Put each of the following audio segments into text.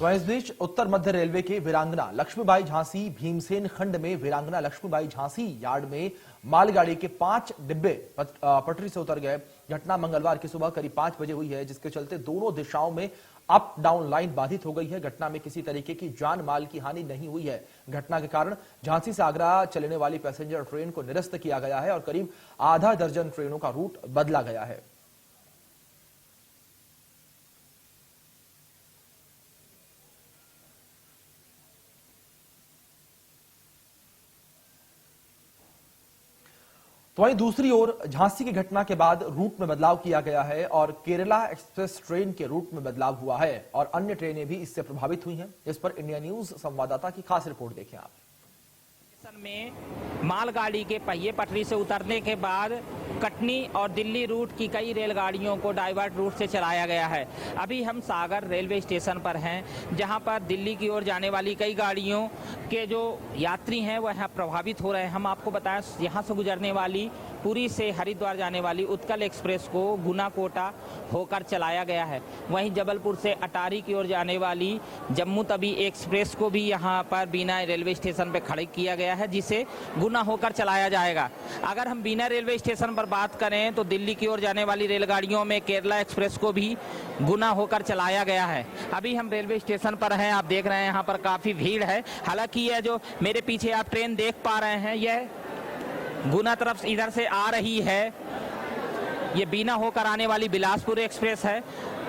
तो इस बीच उत्तर मध्य रेलवे के वीरांगना लक्ष्मीबाई झांसी भीमसेन खंड में वीरांगना लक्ष्मीबाई झांसी यार्ड में मालगाड़ी के 5 डिब्बे पटरी से उतर गए। घटना मंगलवार की सुबह करीब 5 बजे हुई है, जिसके चलते दोनों दिशाओं में अप डाउन लाइन बाधित हो गई है। घटना में किसी तरीके की जान माल की हानि नहीं हुई है। घटना के कारण झांसी से आगरा चलने वाली पैसेंजर ट्रेन को निरस्त किया गया है और करीब आधा दर्जन ट्रेनों का रूट बदला गया है। तो वहीं दूसरी ओर झांसी की घटना के बाद रूट में बदलाव किया गया है और केरला एक्सप्रेस ट्रेन के रूट में बदलाव हुआ है और अन्य ट्रेनें भी इससे प्रभावित हुई हैं। इस पर इंडिया न्यूज संवाददाता की खास रिपोर्ट देखें आप। में मालगाड़ी के पहिए पटरी से उतरने के बाद कटनी और दिल्ली रूट की कई रेलगाड़ियों को डाइवर्ट रूट से चलाया गया है। अभी हम सागर रेलवे स्टेशन पर हैं, जहां पर दिल्ली की ओर जाने वाली कई गाड़ियों के जो यात्री हैं वह यहाँ प्रभावित हो रहे हैं। हम आपको बताएं, यहाँ से गुजरने वाली पुरी से हरिद्वार जाने वाली उत्कल एक्सप्रेस को गुना कोटा होकर चलाया गया है। वहीं जबलपुर से अटारी की ओर जाने वाली जम्मू तवी एक्सप्रेस को भी यहाँ पर बीना रेलवे स्टेशन पर खड़े किया गया है, जिसे गुना होकर चलाया जाएगा। अगर हम बीना रेलवे स्टेशन पर बात करें तो दिल्ली की ओर जाने वाली रेलगाड़ियों में केरला एक्सप्रेस को भी गुना होकर चलाया गया है। अभी हम रेलवे स्टेशन पर हैं, आप देख रहे हैं यहाँ पर काफी भीड़ है। हालांकि यह जो मेरे पीछे आप ट्रेन देख पा रहे हैं, यह गुना तरफ इधर से आ रही है। ये बीना होकर आने वाली बिलासपुर एक्सप्रेस है।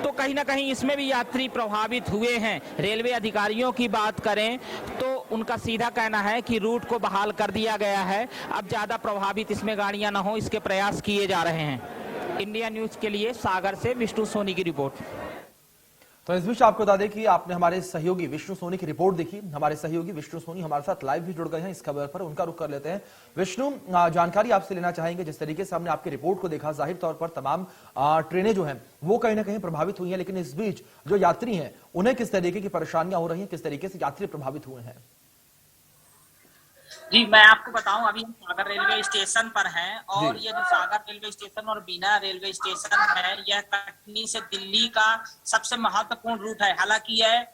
तो कहीं ना कहीं इसमें भी यात्री प्रभावित हुए हैं। रेलवे अधिकारियों की बात करें तो उनका सीधा कहना है कि रूट को बहाल कर दिया गया है। अब ज्यादा प्रभावित इसमें गाड़ियां ना हो, इसके प्रयास किए जा रहे हैं। इंडिया न्यूज के लिए सागर से विष्णु सोनी की रिपोर्ट। तो इस बीच आपको बता दें कि आपने हमारे सहयोगी विष्णु सोनी की रिपोर्ट देखी। हमारे सहयोगी विष्णु सोनी हमारे साथ लाइव भी जुड़ गए हैं इस खबर पर, उनका रुख कर लेते हैं। विष्णु, जानकारी आपसे लेना चाहेंगे। जिस तरीके से हमने आपकी रिपोर्ट को देखा, जाहिर तौर पर तमाम ट्रेनें जो हैं वो कहीं ना कहीं प्रभावित हुई हैं, लेकिन इस बीच जो यात्री हैं उन्हें किस तरीके की परेशानियां हो रही हैं, किस तरीके से यात्री प्रभावित हुए हैं? जी, मैं आपको बताऊं, अभी हम सागर रेलवे स्टेशन पर हैं और ये जो सागर रेलवे स्टेशन और बीना रेलवे स्टेशन है, यह कटनी से दिल्ली का सबसे महत्वपूर्ण रूट है। हालांकि यह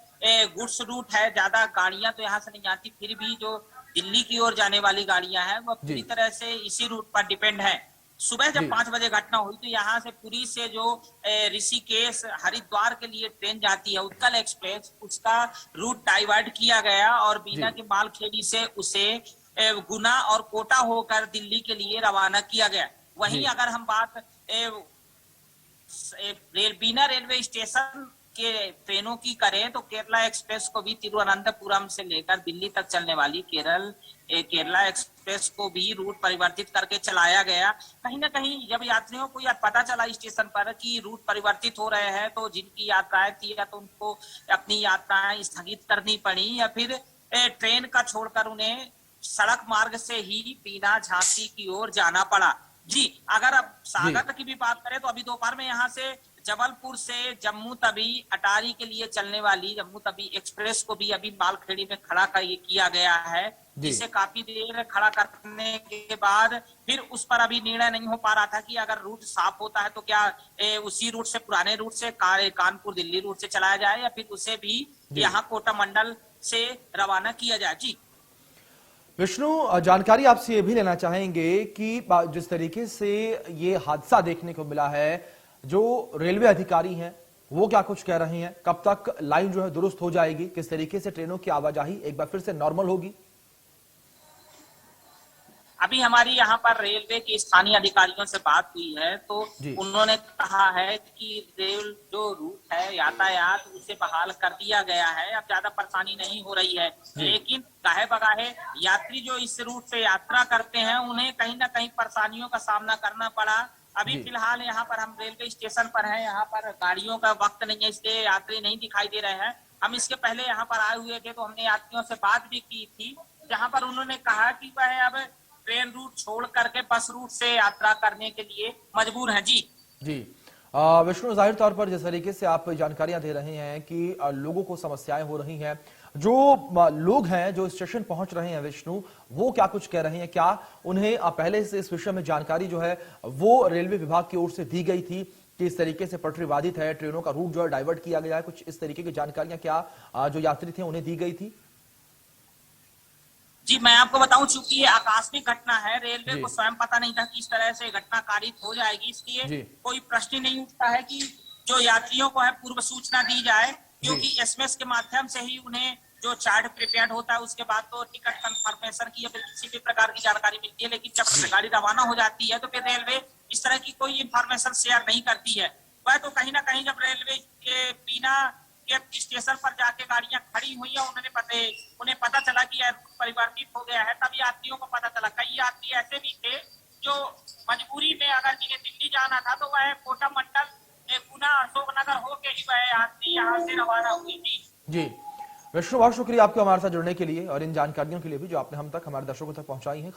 गुड्स रूट है, ज्यादा गाड़ियां तो यहाँ से नहीं आती, फिर भी जो दिल्ली की ओर जाने वाली गाड़ियां हैं वह पूरी तरह से इसी रूट पर डिपेंड है। सुबह जब 5 बजे घटना हुई तो यहाँ से पुरी से जो ऋषिकेश हरिद्वार के लिए ट्रेन जाती है उत्कल एक्सप्रेस, उसका रूट डाइवर्ट किया गया और बीना के मालखेड़ी से उसे गुना और कोटा होकर दिल्ली के लिए रवाना किया गया। वहीं अगर हम बात बीना रेलवे स्टेशन के ट्रेनों की करें तो केरला एक्सप्रेस को भी तिरुवनंतपुरम से लेकर दिल्ली तक चलने वाली केरला एक्सप्रेस को भी रूट परिवर्तित करके चलाया गया। कहीं ना कहीं जब यात्रियों को यह पता चला स्टेशन पर कि रूट परिवर्तित हो रहे हैं तो जिनकी यात्राएं थी या तो उनको अपनी यात्राएं स्थगित करनी पड़ी या फिर ट्रेन का छोड़कर उन्हें सड़क मार्ग से ही बीना झांसी की ओर जाना पड़ा। जी, अगर अब सागर की भी बात करें तो अभी दोपहर में यहाँ से जबलपुर से जम्मू तवी अटारी के लिए चलने वाली जम्मू तवी एक्सप्रेस को भी अभी मालखेड़ी में खड़ा किया गया है, जिसे काफी देर खड़ा करने के बाद फिर उस पर अभी निर्णय नहीं हो पा रहा था कि अगर रूट साफ होता है तो क्या उसी रूट से, पुराने रूट से कानपुर दिल्ली रूट से चलाया जाए या फिर उसे भी यहाँ कोटा मंडल से रवाना किया जाए। जी विष्णु, जानकारी आपसे ये भी लेना चाहेंगे कि जिस तरीके से ये हादसा देखने को मिला है, जो रेलवे अधिकारी हैं वो क्या कुछ कह रहे हैं? कब तक लाइन जो है दुरुस्त हो जाएगी? किस तरीके से ट्रेनों की आवाजाही एक बार फिर से नॉर्मल होगी? अभी हमारी यहाँ पर रेलवे के स्थानीय अधिकारियों से बात हुई है तो उन्होंने कहा है कि रेल जो रूट है यातायात उसे बहाल कर दिया गया है, अब ज्यादा परेशानी नहीं हो रही है। लेकिन काहे बगाहे यात्री जो इस रूट से यात्रा करते हैं उन्हें कहीं ना कहीं परेशानियों का सामना करना पड़ा। अभी फिलहाल यहाँ पर हम रेलवे स्टेशन पर हैं, यहाँ पर गाड़ियों का वक्त नहीं है, इसलिए यात्री नहीं दिखाई दे रहे हैं। हम इसके पहले यहाँ पर आए हुए थे तो हमने यात्रियों से बात भी की थी, जहाँ पर उन्होंने कहा कि वह अब ट्रेन रूट छोड़ करके बस रूट से यात्रा करने के लिए मजबूर हैं। जी विष्णु, जाहिर तौर पर जिस तरीके से आप जानकारियां दे रहे हैं कि लोगों को समस्याएं हो रही हैं, जो लोग हैं जो स्टेशन पहुंच रहे हैं विष्णु, वो क्या कुछ कह रहे हैं? क्या उन्हें पहले से इस विषय में जानकारी जो है वो रेलवे विभाग की ओर से दी गई थी? कि इस तरीके से पटरी बाधित है, ट्रेनों का रूट जो है डाइवर्ट किया गया है। कुछ इस तरीके की जानकारियां क्या जो यात्री थे उन्हें दी गई थी? जी, मैं आपको बताऊं, चूंकि ये आकस्मिक घटना है, रेलवे जी। को स्वयं पता नहीं था कि इस तरह से घटना कारित हो जाएगी, इसलिए जी। कोई प्रश्न ही नहीं उठता है कि जो यात्रियों को है पूर्व सूचना दी जाए, क्योंकि एसएमएस के माध्यम से ही उन्हें जो चार्ट प्रिपेयर्ड होता है उसके बाद तो टिकट कंफर्मेशन की या फिर किसी भी प्रकार की जानकारी मिलती है, लेकिन जब गाड़ी रवाना हो जाती है तो फिर रेलवे इस तरह की कोई इंफॉर्मेशन शेयर नहीं करती है। वह तो कहीं ना कहीं जब रेलवे के बिना के स्टेशन पर जाके गाड़ियां खड़ी हुई है, उन्हें पता चला कि यह परिवर्तित हो गया है, तब यात्रियों को पता चला। कई यात्री ऐसे भी थे जो मजबूरी में अगर जिन्हें दिल्ली जाना था तो वह कोटा मंडल गुना अशोकनगर होके ही वह यात्री यहाँ से रवाना हुई थी। जी विष्णु, बहुत शुक्रिया आपको हमारे साथ जुड़ने के लिए और इन जानकारियों के लिए भी जो आपने हम तक हमारे दर्शकों तक पहुंचाई है।